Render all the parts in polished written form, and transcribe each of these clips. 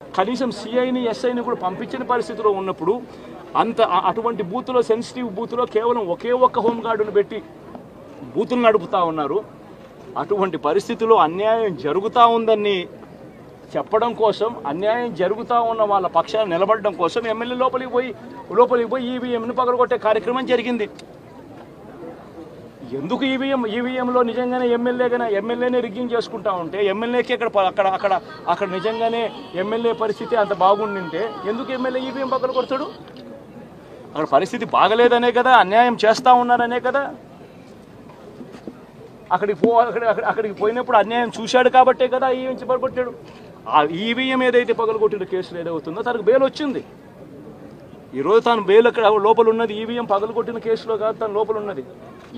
కనీసం సిఐని ఎస్ఐని కూడా పంపించిన పరిస్థితిలో ఉన్నప్పుడు అటువంటి బూత్లో సెన్సిటివ్ బూత్లో కేవలం ఒకే ఒక్క హోంగార్డును పెట్టి బూతులు నడుపుతూ ఉన్నారు. అటువంటి పరిస్థితిలో అన్యాయం జరుగుతూ ఉందని చెప్పడం కోసం, అన్యాయం జరుగుతూ ఉన్న వాళ్ళ పక్షాన్ని నిలబడడం కోసం ఎమ్మెల్యే లోపలికి పోయి ఈవీఎంను పగలగొట్టే కార్యక్రమం జరిగింది. ఎందుకు ఈవీఎంలో నిజంగానే ఎమ్మెల్యేనే రిగ్గింగ్ చేసుకుంటా ఉంటే ఎమ్మెల్యేకి అక్కడ నిజంగానే ఎమ్మెల్యే పరిస్థితి అంత బాగుండింటే ఎందుకు ఎమ్మెల్యే ఈవీఎం పక్కన కొడతాడు? అక్కడ పరిస్థితి బాగలేదనే కదా, అన్యాయం చేస్తూ ఉన్నారనే కదా. అక్కడికి పోయినప్పుడు అన్యాయం చూశాడు కాబట్టే కదా ఈవీఎం పగలగొట్టాడు. ఆ ఈవీఎం ఏదైతే పగలగొట్టిన కేసులు ఏదవుతుందో తనకు బెయిల్ వచ్చింది. ఈరోజు తాను బెయిల్ అక్కడ లోపల ఉన్నది ఈవీఎం పగలగొట్టిన కేసులో కాదు, తను లోపల ఉన్నది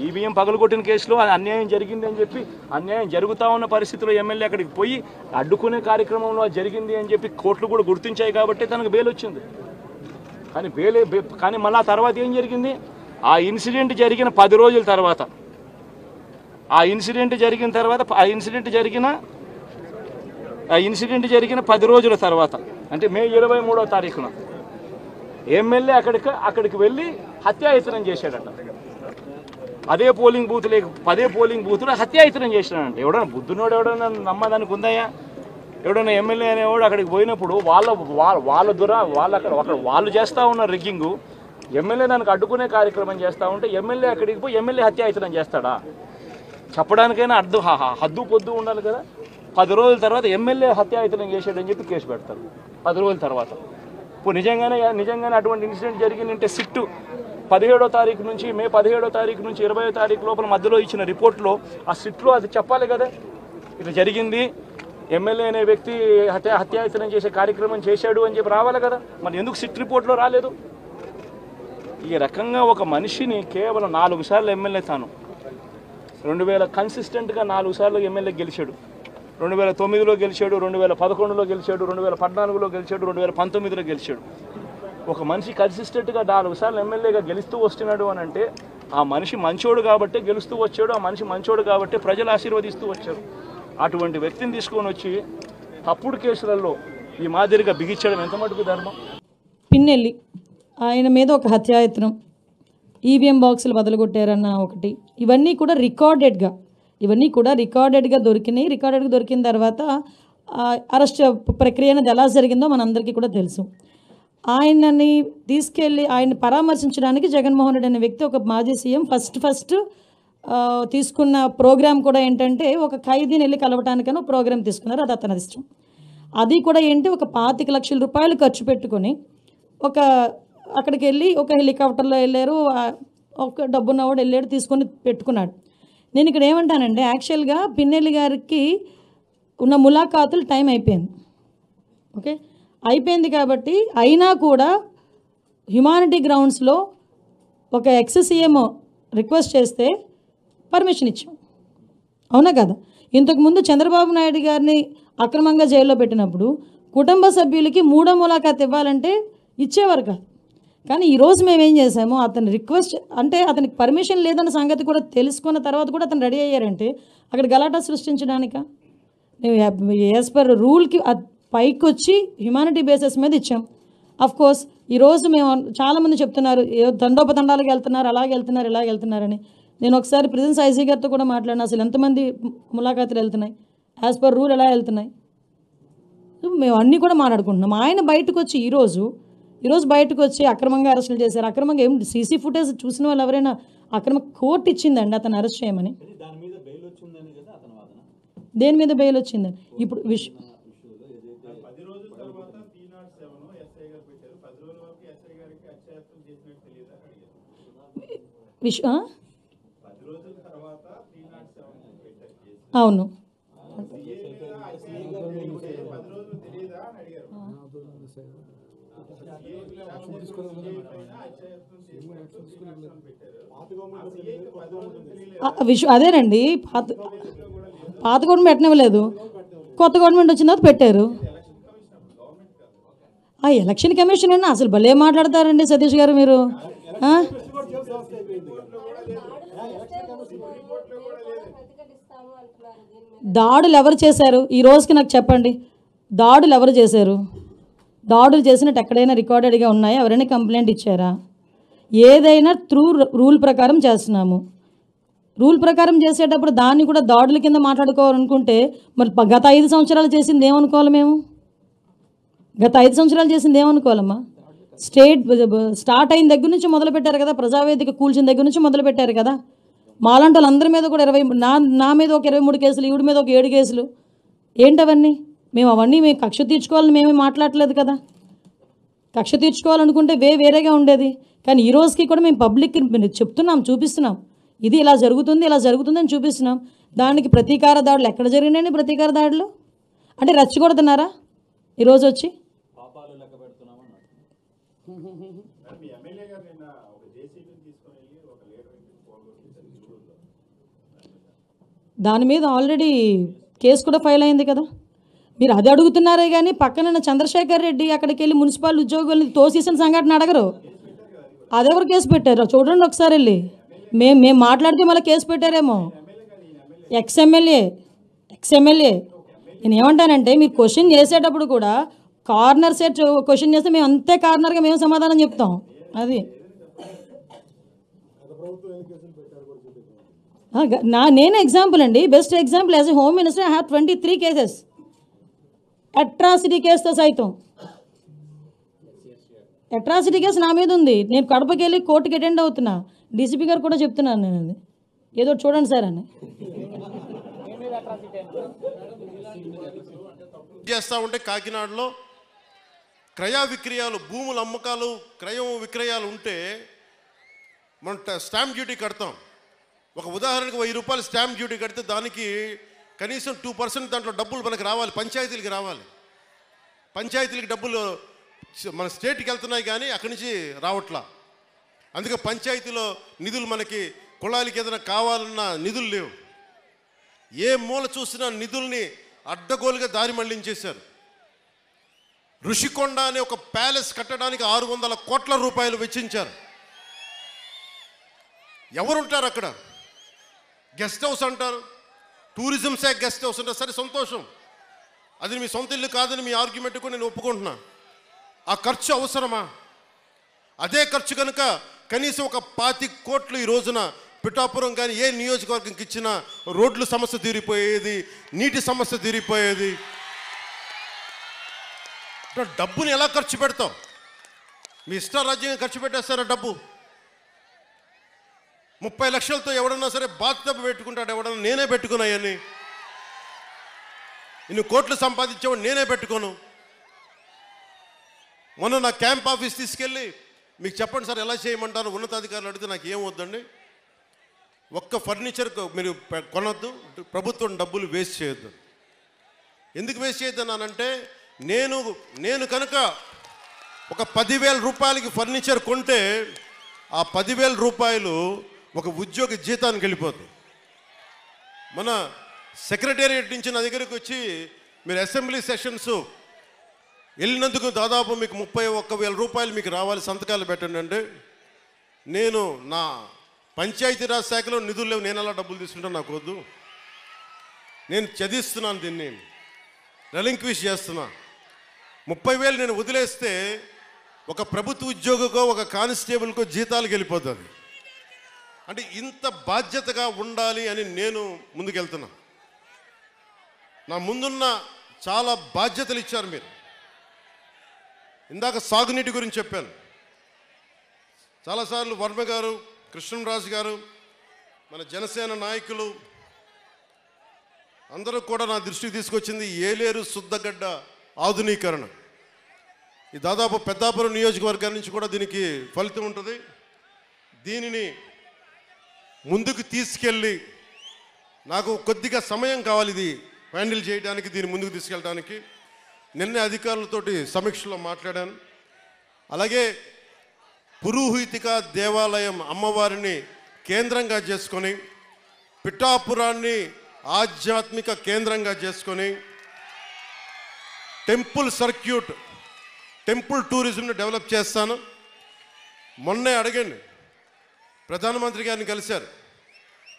ఈవీఎం పగలగొట్టిన కేసులో. అన్యాయం జరిగింది అని చెప్పి, అన్యాయం జరుగుతూ ఉన్న పరిస్థితిలో ఎమ్మెల్యే అక్కడికి పోయి అడ్డుకునే కార్యక్రమంలో జరిగింది అని చెప్పి కోర్టులు కూడా గుర్తించాయి కాబట్టి తనకు బెయిల్ వచ్చింది. కానీ మళ్ళీ ఆ తర్వాత ఏం జరిగింది? ఆ ఇన్సిడెంట్ జరిగిన 10 రోజుల తర్వాత, ఆ ఇన్సిడెంట్ జరిగిన 10 రోజుల తర్వాత అంటే మే 23వ తారీఖున ఎమ్మెల్యే అక్కడికి వెళ్ళి హత్యాయత్నం చేశాడట. పదే పోలింగ్ బూత్లో హత్యాయత్నం చేసినాడంటే ఎవడన్నా బుద్ధునోడు ఎవడన్నా నమ్మదానికి ఉందయ్యా? ఎవడన్నా ఎమ్మెల్యే అనేవాడు అక్కడికి పోయినప్పుడు వాళ్ళు చేస్తూ ఉన్న రిగ్గింగు, ఎమ్మెల్యే దానికి అడ్డుకునే కార్యక్రమం చేస్తూ ఉంటే ఎమ్మెల్యే అక్కడికి పోయి ఎమ్మెల్యే హత్యాయత్నం చేస్తాడా? చెప్పడానికైనా హద్దు పొద్దు ఉండాలి కదా. 10 రోజుల తర్వాత ఎమ్మెల్యే హత్యాయత్నం చేశాడని చెప్పి కేసు పెడతారు 10 రోజుల తర్వాత. ఇప్పుడు నిజంగానే అటువంటి ఇన్సిడెంట్ జరిగిందంటే సిట్టు 17వ తారీఖు నుంచి మే 17వ తారీఖు నుంచి 20వ తారీఖు లోపల మధ్యలో ఇచ్చిన రిపోర్ట్లో ఆ సిట్లో అది చెప్పాలి కదా, ఇట్లా జరిగింది, ఎమ్మెల్యే అనే వ్యక్తి హత్యాయత్నం చేసే కార్యక్రమం చేశాడు అని చెప్పి రావాలి కదా. మరి ఎందుకు సిట్ రిపోర్ట్లో రాలేదు? ఈ రకంగా ఒక మనిషిని కేవలం 4 సార్లు ఎమ్మెల్యే తాను 2000 కన్సిస్టెంట్గా 4 సార్లు ఎమ్మెల్యే గెలిచాడు. 2009లో గెలిచాడు, 2011లో గెలిచాడు, 2014లో గెలిచాడు, 2019లో గెలిచాడు. ఒక మనిషి కన్సిస్టెంట్గా 4 సార్లు ఎమ్మెల్యేగా గెలుస్తూ వస్తున్నాడు అని అంటే ఆ మనిషి మంచోడు కాబట్టి గెలుస్తూ వచ్చాడు, ఆ మనిషి మంచోడు కాబట్టి ప్రజలు ఆశీర్వదిస్తూ వచ్చారు. అటువంటి వ్యక్తిని తీసుకొని వచ్చి తప్పుడు కేసులలో ఈ మాదిరిగా బిగించడం ఎంత మటుకు ధర్మం? పిన్నెల్లి ఆయన మీద ఒక హత్యాయత్నం, ఈవీఎం బాక్సులు బదలగొట్టారన్న ఒకటి, ఇవన్నీ కూడా రికార్డెడ్గా దొరికినాయి. రికార్డెడ్గా దొరికిన తర్వాత అరెస్ట్ ప్రక్రియ అనేది ఎలా జరిగిందో మనందరికీ కూడా తెలుసు. ఆయనని తీసుకెళ్ళి ఆయన పరామర్శించడానికి జగన్మోహన్ రెడ్డి అనే వ్యక్తి, ఒక మాజీ సీఎం, ఫస్ట్ తీసుకున్న ప్రోగ్రామ్ కూడా ఏంటంటే ఒక ఖైదీని వెళ్ళి కలవటానికని ప్రోగ్రామ్ తీసుకున్నారు. అది అతని ఇష్టం. అది కూడా ఏంటి, ఒక 25 లక్షల రూపాయలు ఖర్చు పెట్టుకొని అక్కడికి వెళ్ళి ఒక హెలికాప్టర్లో వెళ్ళారు, ఒక డబ్బున్నవాడు వెళ్ళాడు, తీసుకొని పెట్టుకున్నాడు. నేను ఇక్కడ ఏమంటానంటే యాక్చువల్గా పిన్నెల్లి గారికి ఉన్న ములాఖాతులు టైం అయిపోయింది. ఓకే, అయిపోయింది కాబట్టి అయినా కూడా హ్యుమానిటీ గ్రౌండ్స్లో ఒక ఎక్స్-సీఎం రిక్వెస్ట్ చేస్తే పర్మిషన్ ఇచ్చాం. అవునా కదా? ఇంతకుముందు చంద్రబాబు నాయుడు గారిని అక్రమంగా జైల్లో పెట్టినప్పుడు కుటుంబ సభ్యులకి 3వ ములాఖాత్ ఇవ్వాలంటే ఇచ్చేవారు కాదు. కానీ ఈరోజు మేము ఏం చేసామో అతని రిక్వెస్ట్ అంటే అతనికి పర్మిషన్ లేదన్న సంగతి కూడా తెలుసుకున్న తర్వాత కూడా అతను రెడీ అయ్యారంటే అక్కడ గలాటా సృష్టించడానికా? మేము యాజ్ పర్ రూల్కి పైకి వచ్చి హ్యుమానిటీ బేసిస్ మీద ఇచ్చాం. అఫ్కోర్స్ ఈరోజు మేము చాలామంది చెప్తున్నారు దండోపదండాలకు వెళ్తున్నారు, అలాగే వెళ్తున్నారు, ఇలాగ వెళ్తున్నారని. నేను ఒకసారి ప్రిజెన్స్ ఐసీ గారితో కూడా మాట్లాడినా, అసలు ఎంతమంది ములాఖాతులు వెళ్తున్నాయి, యాజ్ పర్ రూల్ ఎలా వెళ్తున్నాయి, మేము అన్నీ కూడా మాట్లాడుకుంటున్నాం. ఆయన బయటకు వచ్చి ఈరోజు బయటకు వచ్చి అక్రమంగా అరెస్టులు చేశారు. అక్రమంగా ఏం సీసీ ఫుటేజ్ చూసిన వాళ్ళు ఎవరైనా అక్రమ కోర్టు ఇచ్చిందండి అతను అరెస్ట్ చేయమని? దేని మీద బెయిల్ వచ్చిందండి? ఇప్పుడు అవును, అదేనండి. పాత గవర్నమెంట్ పెట్టనివ్వలేదు, కొత్త గవర్నమెంట్ వచ్చిన తర్వాత పెట్టారు. ఆ ఎలక్షన్ కమిషన్ అన్న అసలు భలే మాట్లాడతారండి సతీష్ గారు మీరు. దాడులు ఎవరు చేశారు ఈ రోజుకి నాకు చెప్పండి? దాడులు ఎవరు చేశారు? దాడులు చేసినట్టు ఎక్కడైనా రికార్డెడ్గా ఉన్నాయా? ఎవరైనా కంప్లైంట్ ఇచ్చారా? ఏదైనా త్రూ రూల్ ప్రకారం చేస్తున్నాము. రూల్ ప్రకారం చేసేటప్పుడు దాన్ని కూడా దాడుల కింద మాట్లాడుకోవాలనుకుంటే మరి గత 5 సంవత్సరాలు చేసింది ఏమనుకోవాలి మేము? గత 5 సంవత్సరాలు చేసింది ఏమనుకోవాలమ్మా? స్టార్ట్ అయిన దగ్గర నుంచి మొదలు పెట్టారు కదా, ప్రజావేదిక కూల్చిన దగ్గర నుంచి మొదలు పెట్టారు కదా. మాలాంటి వాళ్ళందరి మీద కూడా నా మీద ఒక 23 కేసులు, ఈవిడ మీద ఒక 7 కేసులు. ఏంటవన్నీ? మేము కక్ష తీర్చుకోవాలని మేమే మాట్లాడలేదు కదా. కక్ష తీర్చుకోవాలనుకుంటే వేరేగా ఉండేది. కానీ ఈ రోజుకి కూడా మేము పబ్లిక్కి చెప్తున్నాం, చూపిస్తున్నాం, ఇది ఇలా జరుగుతుంది అని చూపిస్తున్నాం. దానికి ప్రతీకార దాడులు ఎక్కడ జరిగినాయండి? ప్రతీకార దాడులు అంటే రెచ్చగొడుతున్నారా ఈరోజు వచ్చి? దాని మీద ఆల్రెడీ కేసు కూడా ఫైల్ అయింది కదా. మీరు అది అడుగుతున్నారే కానీ పక్కన చంద్రశేఖర్ రెడ్డి అక్కడికి వెళ్ళి మున్సిపల్ ఉద్యోగుల్ని తోసేసిన సంఘటన అడగరు. అదెవరు కేసు పెట్టారు చూడండి ఒకసారి వెళ్ళి. మేము మాట్లాడితే మళ్ళీ కేసు పెట్టారేమో. ఎక్స్ఎమ్మెల్యే నేను ఏమంటానంటే, మీరు క్వశ్చన్ చేసేటప్పుడు కూడా కార్నర్ సెట్ క్వశ్చన్ చేస్తే మేము అంతే కార్నర్గా మేము సమాధానం చెప్తాం. అది నేనే ఎగ్జాంపుల్ అండి, best example. As a home minister I have 23 cases, atrocity కేసుతో సైతం. అట్రాసిటీ కేసు నా మీద ఉంది. నేను కడపకి వెళ్ళి కోర్టుకి అటెండ్ అవుతున్నా. డీసీపీ గారు కూడా చెప్తున్నాను నేను, అది ఏదో చూడండి సార్ అని. చేస్తూ ఉంటే కాకినాడలో క్రయ విక్రయాలు, భూముల అమ్మకాలు, క్రయం విక్రయాలు ఉంటే మనం స్టాంప్ డ్యూటీ కడతాం. ఒక ఉదాహరణకు 1000 రూపాయలు స్టాంప్ డ్యూటీ కడితే దానికి కనీసం 2% దాంట్లో డబ్బులు మనకు రావాలి, పంచాయతీలకు రావాలి. పంచాయతీలకు డబ్బులు మన స్టేట్కి వెళ్తున్నాయి కానీ అక్కడి నుంచి రావట్లా. అందుకే పంచాయతీలో నిధులు మనకి కుళాయిలకి ఏదైనా కావాలన్నా నిధులు లేవు. ఏ మూల చూసినా నిధుల్ని అడ్డగోలుగా దారి మళ్లించేశారు. ఋషికొండ అనే ఒక ప్యాలెస్ కట్టడానికి 600 కోట్ల రూపాయలు వెచ్చించారు. ఎవరుంటారు అక్కడ? గెస్ట్ హౌస్ అంటారు, టూరిజం శాఖ గెస్ట్ హౌస్ అంటారు. సరే, సంతోషం, అది మీ సొంత ఇల్లు కాదని మీ ఆర్గ్యుమెంట్ కూడా నేను ఒప్పుకుంటున్నా. ఆ ఖర్చు అవసరమా? అదే ఖర్చు కనుక కనీసం ఒక 25 కోట్లు ఈ రోజున పిఠాపురం కానీ ఏ నియోజకవర్గంకి ఇచ్చినా రోడ్ల సమస్య తీరిపోయేది, నీటి సమస్య తీరిపోయేది. డబ్బుని ఎలా ఖర్చు పెడతాం? మీ ఇష్టారాజ్యంగా ఖర్చు పెట్టేస్తారా డబ్బు? 30 లక్షలతో ఎవడన్నా సరే బాత్టబ్ పెట్టుకుంటాడు, ఎవడన్నా నేనే పెట్టుకున్నాయని. ఇన్ని కోట్లు సంపాదించేవాడు నేనే పెట్టుకోను. మొన్న నా క్యాంప్ ఆఫీస్ తీసుకెళ్ళి మీకు చెప్పండి సార్ ఎలా చేయమంటారు ఉన్నతాధికారులు అడిగితే నాకు ఏం వద్దండి, ఒక్క ఫర్నిచర్ మీరు కొనొద్దు, ప్రభుత్వం డబ్బులు వేస్ట్ చేయొద్దు. ఎందుకు వేస్ట్ చేయొద్దన్నానంటే, నేను కనుక ఒక 10,000 రూపాయలకి ఫర్నిచర్ కొంటే ఆ 10,000 రూపాయలు ఒక ఉద్యోగి జీతానికి వెళ్ళిపోతుంది. మన సెక్రటేరియట్ నుంచి నా దగ్గరికి వచ్చి మీరు అసెంబ్లీ సెషన్స్ వెళ్ళినందుకు దాదాపు మీకు 31,000 రూపాయలు మీకు రావాలి, సంతకాలు పెట్టండి అంటే, నేను నా పంచాయతీరాజ్ శాఖలో నిధులు లేవు, నేను అలా డబ్బులు తీసుకుంటా, నాకు వద్దు. నేను చదివిస్తున్నాను, దీన్ని రెలింక్విష్ చేస్తున్నా. 30,000 నేను వదిలేస్తే ఒక ప్రభుత్వ ఉద్యోగికో ఒక కానిస్టేబుల్కో జీతాలకు వెళ్ళిపోతుంది. అంటే ఇంత బాధ్యతగా ఉండాలి అని నేను ముందుకెళ్తున్నా. నా ముందున్న చాలా బాధ్యతలు ఇచ్చారు మీరు. ఇందాక సాగునీటి గురించి చెప్పాను చాలాసార్లు. వర్మ గారు, కృష్ణరాజు గారు, మన జనసేన నాయకులు అందరూ కూడా నా దృష్టికి తీసుకొచ్చింది ఏలేరు శుద్ధగడ్డ ఆధునీకరణ. ఈ దాదాపు పెద్దాపురం నియోజకవర్గం నుంచి కూడా దీనికి ఫలితం ఉంటుంది. దీనిని ముందుకు తీసుకెళ్ళి నాకు కొద్దిగా సమయం కావాలి ఇది హ్యాండిల్ చేయడానికి, దీన్ని ముందుకు తీసుకెళ్ళడానికి. నిన్నే అధికారులతోటి సమీక్షలో మాట్లాడాను. అలాగే పురోహితిక దేవాలయం అమ్మవారిని కేంద్రంగా చేసుకొని, పిఠాపురాన్ని ఆధ్యాత్మిక కేంద్రంగా చేసుకొని టెంపుల్ సర్క్యూట్, టెంపుల్ టూరిజంని డెవలప్ చేస్తాను. మొన్నే అడగండి, ప్రధానమంత్రి గారిని కలిశారు.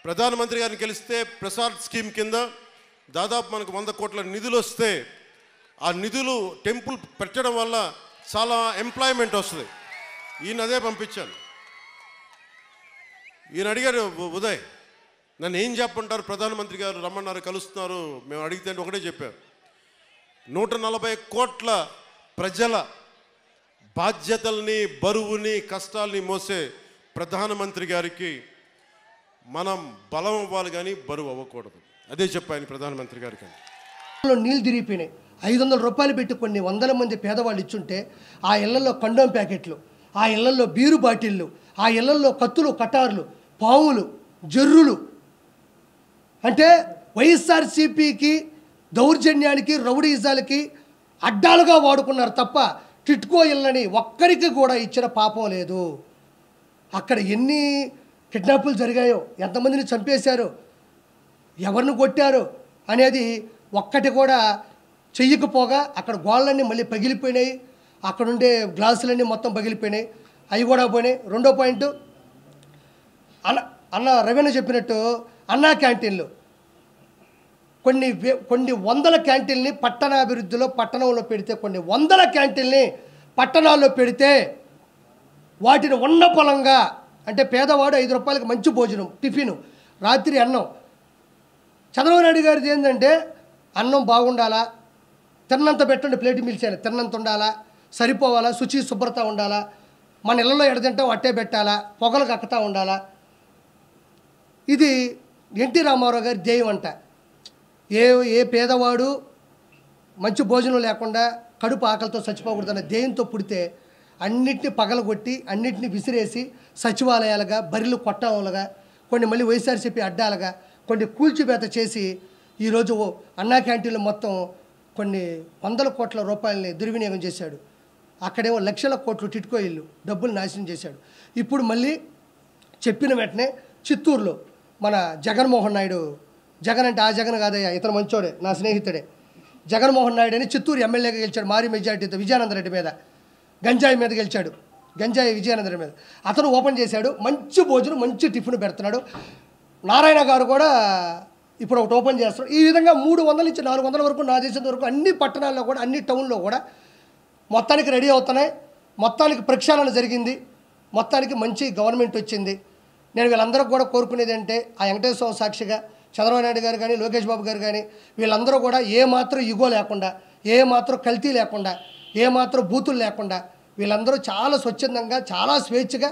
ప్రధానమంత్రి గారిని కలిస్తే ప్రసాద్ స్కీమ్ కింద దాదాపు మనకు 100 కోట్ల నిధులు వస్తే ఆ నిధులు టెంపుల్ పెట్టడం వల్ల చాలా ఎంప్లాయ్మెంట్ వస్తుంది. ఈయన అదే పంపించాను. ఈయన అడిగారు, ఉదయ్ నన్ను ఏం చెప్పంటారు, ప్రధానమంత్రి గారు రమ్మన్నారు, కలుస్తున్నారు, మేము అడిగితే ఒకటే చెప్పారు, 140 కోట్ల ప్రజల బాధ్యతల్ని, బరువుని, కష్టాల్ని మోసే ప్రధానమంత్రి గారికి మనం బలం అవ్వాలి కానీ బరువు అవ్వకూడదు. అదే చెప్పాను ప్రధానమంత్రి గారికి. నీళ్ళు తిరిగిపోయినాయి. 500 రూపాయలు పెట్టి కొన్ని వందల మంది పేదవాళ్ళు ఇచ్చుంటే ఆ ఇళ్లలో కండోమ్ ప్యాకెట్లు, ఆ ఇళ్లలో బీరు బాటిళ్ళు, ఆ ఇళ్లలో కత్తులు, కటార్లు, పావులు, జర్రులు, అంటే వైఎస్ఆర్సీపీకి దౌర్జన్యానికి, రౌడీజాలకి అడ్డాలుగా వాడుకున్నారు తప్ప టిట్కో ఇళ్ళని ఒక్కరికి కూడా ఇచ్చిన పాపం లేదు. అక్కడ ఎన్ని కిడ్నాపులు జరిగాయో, ఎంతమందిని చంపేశారో, ఎవరిని కొట్టారో అనేది ఒక్కటి కూడా చెయ్యకపోగా అక్కడ గోళ్ళన్నీ మళ్ళీ పగిలిపోయినాయి, అక్కడుండే గ్లాసులన్నీ మొత్తం పగిలిపోయినాయి, అవి కూడా పోయినాయి. రెండో పాయింట్, అన్న రవీణ చెప్పినట్టు అన్నా క్యాంటీన్లు కొన్ని వందల క్యాంటీన్ని పట్టణాభివృద్ధిలో, పట్టణంలో పెడితే, కొన్ని వందల క్యాంటీన్ని పట్టణాల్లో పెడితే వాటిని ఉన్న పొలంగా, అంటే పేదవాడు 5 రూపాయలకి మంచి భోజనం, టిఫిను, రాత్రి అన్నం. చంద్రబాబు నాయుడు గారిది ఏంటంటే అన్నం బాగుండాలా, తిన్నంత పెట్టండి, ప్లేట్ మిల్చాను, తిన్నంత ఉండాలా, సరిపోవాలా, శుచి శుభ్రత ఉండాలా, మన ఇళ్ళలో ఎడతింటాం అట్టే పెట్టాలా, పొగలు కక్కుతూ ఉండాలా. ఇది ఎన్టీ రామారావు గారి ధ్యేయం అంట. ఏ పేదవాడు మంచి భోజనం లేకుండా కడుపు ఆకలితో చచ్చిపోకూడదన్న ధ్యేయంతో పుడితే అన్నిటిని పగలగొట్టి, అన్నిటిని విసిరేసి సచివాలయాలుగా, బరిలు కొట్టాలుగా, కొన్ని మళ్ళీ వైఎస్ఆర్సీపీ అడ్డాలుగా, కొన్ని కూల్చివేత చేసి ఈరోజు అన్నా క్యాంటీన్లు మొత్తం కొన్ని వందల కోట్ల రూపాయలని దుర్వినియోగం చేశాడు. అక్కడేమో లక్షల కోట్లు టిట్కో ఇల్లు డబ్బులు నాశనం చేశాడు. ఇప్పుడు మళ్ళీ చెప్పిన వెంటనే చిత్తూరులో మన జగన్మోహన్ నాయుడు, జగన్ అంటే ఆ జగన్ కాదయ్యా, ఇతను మంచోడే, నా స్నేహితుడే, జగన్మోహన్ నాయుడు అని చిత్తూరు ఎమ్మెల్యేగా గెలిచాడు భారీ మెజార్టీతో, విజయానందరెడ్డి మీద, గంజాయి మీద గెలిచాడు, గంజాయి విజయానందరెడ్డి మీద. అతను ఓపెన్ చేశాడు, మంచి భోజనం, మంచి టిఫిన్ పెడుతున్నాడు. నారాయణ గారు కూడా ఇప్పుడు ఒకటి ఓపెన్ చేస్తున్నాడు. ఈ విధంగా 300 నుంచి 400 వరకు, నా దేశం వరకు అన్ని పట్టణాల్లో కూడా, అన్ని టౌన్లో కూడా మొత్తానికి రెడీ అవుతున్నాయి. మొత్తానికి ప్రక్షాళన జరిగింది, మొత్తానికి మంచి గవర్నమెంట్ వచ్చింది. నేను వీళ్ళందరూ కూడా కోరుకునేది అంటే, ఆ వెంకటేశ్వర స్వామి సాక్షిగా చంద్రబాబు నాయుడు గారు కానీ, లోకేష్ బాబు గారు కానీ, వీళ్ళందరూ కూడా ఏ మాత్రం ఇగో లేకుండా, ఏ మాత్రం కల్తీ లేకుండా, ఏ మాత్రం బూతులు లేకుండా, వీళ్ళందరూ చాలా స్వచ్ఛందంగా, చాలా స్వేచ్ఛగా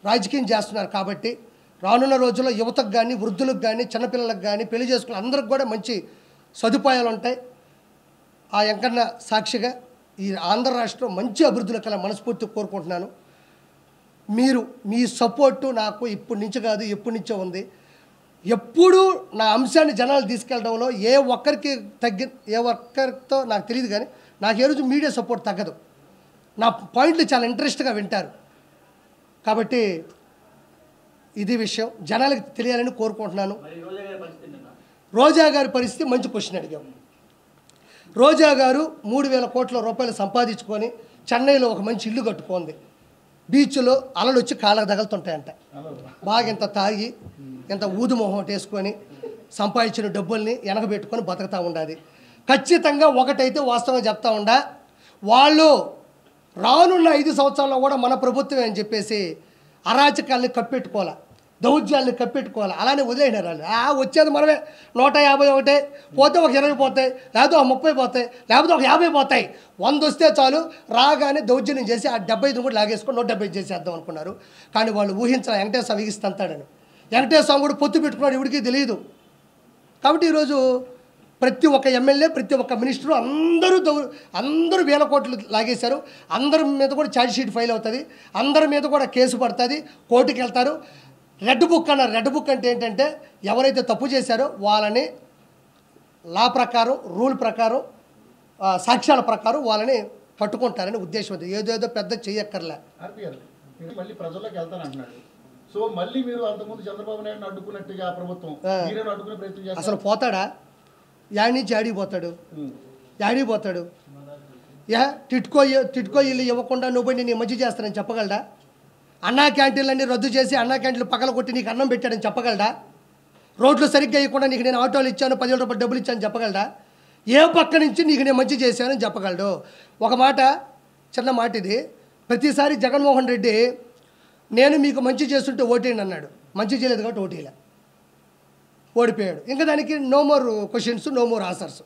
రాజకీయం చేస్తున్నారు. కాబట్టి రానున్న రోజుల్లో యువతకు కానీ, వృద్ధులకు కానీ, చిన్నపిల్లలకు కానీ, పెళ్లి చేసుకున్న అందరికి కూడా మంచి సదుపాయాలు ఉంటాయి. ఆ వెంకన్న సాక్షిగా ఈ ఆంధ్ర రాష్ట్రం మంచి అభివృద్ధిలో కల మనస్ఫూర్తి కోరుకుంటున్నాను. మీరు మీ సపోర్టు నాకు ఇప్పటి నుంచి కాదు, ఎప్పటి నుంచో ఉంది. ఎప్పుడు నా అంశాన్ని జనాలు తీసుకెళ్ళడంలో ఏ ఒక్కరితో నాకు తెలియదు, కానీ నాకు ఏ రోజు మీడియా సపోర్ట్ తగ్గదు. నా పాయింట్లు చాలా ఇంట్రెస్ట్గా వింటారు. కాబట్టి ఇది విషయం జనాలకు తెలియాలని కోరుకుంటున్నాను. రోజా గారి పరిస్థితి మంచి క్వశ్చన్ అడిగాము. రోజా గారు 3000 కోట్ల రూపాయలు సంపాదించుకొని చెన్నైలో ఒక మంచి ఇల్లు కట్టుకుంది. బీచ్లో అలలు వచ్చి కాళ్ళకు తగులుతుంటాయంట. బాగా ఇంత తాగి, ఇంత ఊదుమొహం వేసుకొని సంపాదించిన డబ్బుల్ని వెనకబెట్టుకొని బతుకుతూ ఉండాలి. ఖచ్చితంగా ఒకటైతే వాస్తవంగా చెప్తా ఉండా, వాళ్ళు రానున్న 5 సంవత్సరాల్లో కూడా మన ప్రభుత్వమే అని చెప్పేసి అరాచకాల్ని కప్పెట్టుకోవాలి, దౌర్జాల్ని కప్పెట్టుకోవాలి. అలానే వదిలేసినారు వాళ్ళు. వచ్చేది మనమే 151 పోతే ఒక 20 పోతాయి, లేకపోతే ఒక 30 పోతాయి, లేకపోతే ఒక 50 పోతాయి. 100 వస్తే చాలు, రాగానే దౌర్జన్యం చేసి ఆ 75 కూడా లాగేసుకొని 170 చేసేద్దాం అనుకున్నారు. కానీ వాళ్ళు ఊహించాలి వెంకటేశ్వర స్వామి ఇగిస్తాంతాడని. వెంకటేశ్వర స్వామి కూడా పొత్తు పెట్టుకున్నాడు, ఎవరికి తెలియదు. కాబట్టి ఈరోజు ప్రతి ఒక్క ఎమ్మెల్యే, ప్రతి ఒక్క మినిస్టరు అందరూ 1000 కోట్లు లాగేశారు. అందరి మీద కూడా ఛార్జ్ షీట్ ఫైల్ అవుతుంది, అందరి మీద కూడా కేసు పడుతుంది, కోర్టుకి వెళ్తారు. రెడ్ బుక్ అన్నారు. రెడ్ బుక్ అంటే ఏంటంటే ఎవరైతే తప్పు చేశారో వాళ్ళని లా ప్రకారం, రూల్ ప్రకారం, సాక్ష్యాల ప్రకారం వాళ్ళని పట్టుకుంటారని ఉద్దేశం. ఏదేదో పెద్ద చెయ్యక్కర్లే. మళ్ళీ ప్రజల్లోకి వెళ్తానంటున్నాడు. సో మళ్ళీ మీరు అంతకుముందు చంద్రబాబు నాయుడు అడ్డుకున్నట్టుగా ప్రభుత్వం అడ్డుకునే ప్రయత్నం చేస్తారు. అసలు పోతాడా? యాడి నుంచి ఆడిపోతాడు? టిట్కో ఇల్లు ఇవ్వకుండా నువ్వు నీ మంచి చేస్తానని చెప్పగలడా? అన్నా క్యాంటీన్లన్నీ రద్దు చేసి అన్నా క్యాంటీన్లు పగల కొట్టి నీకు అన్నం పెట్టాడని చెప్పగలడా? రోడ్లు సరిగ్గా ఇవ్వకుండా నీకు నేను ఆటోలు ఇచ్చాను, 10,000 రూపాయలు డబ్బులు ఇచ్చాను చెప్పగలడా? ఏ పక్క నుంచి నీకు నేను మంచి చేశానని చెప్పగలడు. ఒక మాట, చిన్న మాట ఇది, ప్రతిసారి జగన్మోహన్ రెడ్డి నేను మీకు మంచి చేస్తుంటే ఓటేయండి అన్నాడు. మంచి చేయలేదు కాబట్టి ఓటేయలే, ఓడిపోయాడు. ఇంకా దానికి no more questions, no more answers.